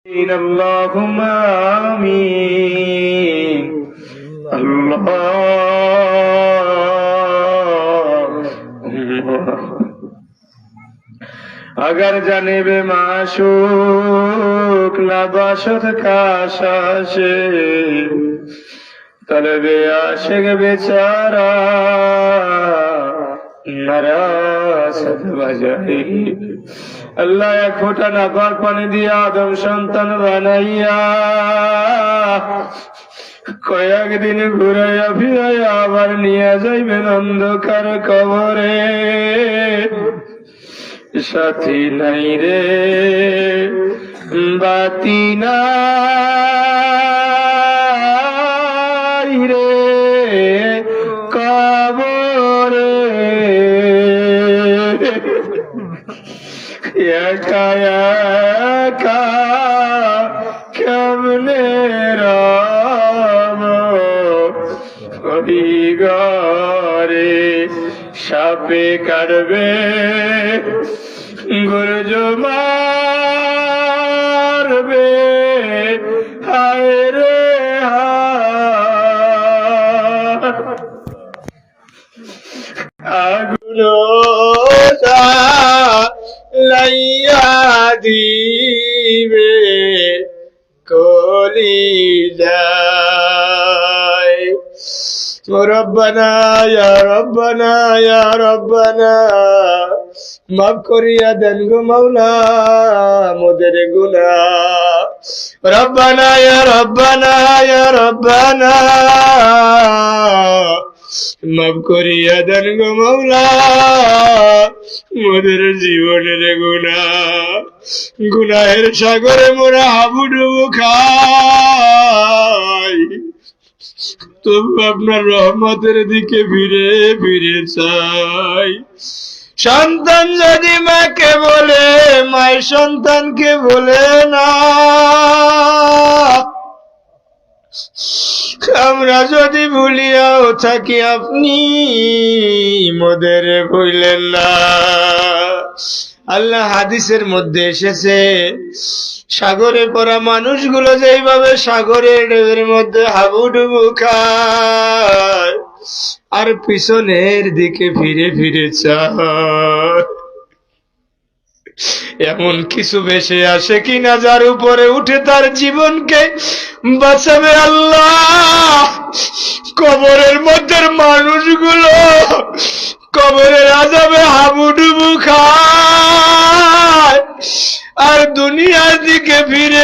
اللهم آمين اللهم अगर जानिबे माशूक नबाशत काशाशे तलबे आशिक बेचारा नारासत बजाई अल्लाह एक फोटा नापाक पानी दिया आदम सन्तान बनाइया কয়েক দিন ঘুরাইয়া ফিরাইয়া আবার নিয়ে যাইবেন অন্ধকার কবরে সাথী নাই রে বাতি নাই রে কবরে একা একা কেমনে ঘরে সাপে কাটবে গুরজ মারবে হায় রে আগুন লাইয়া দিবে কলি যায় রব্বানা ইয়া রব্বানা ইয়া রব্বানা মাফ করিয়া দেন গো মাওলা মোদের গুনাহ রব্বানা ইয়া রব্বানা ইয়া রব্বানা মাফ করিয়া দেন গো মাওলা মোদের জীবনের গুনাহ গুনাহের সাগরে মোরা হাবুডুবু খাই তবু আপনার রহমতের দিকে ফিরে ফিরে চাই সন্তান যদি মাকে বলে মায়ের সন্তানকে বলে না আমরা যদি ভুলিয়াও থাকি আপনি মোদের ভুলেন না আল্লাহ হাদিসের মধ্যে এসেছে সাগরে পড়া মানুষগুলো যেইভাবে সাগরের ঢেউয়ের মধ্যে হাবুডুবু খায় আর পিছনের দিকে ফিরে ফিরে চায় এমন কিছু ভেসে আসে কিনা যার উপরে উঠে তার জীবনকে বাঁচাবে আল্লাহ কবরের মধ্যে মানুষগুলো কবরের আযাবে হাবুডুবু খায় আর দুনিয়ার দিকে ফিরে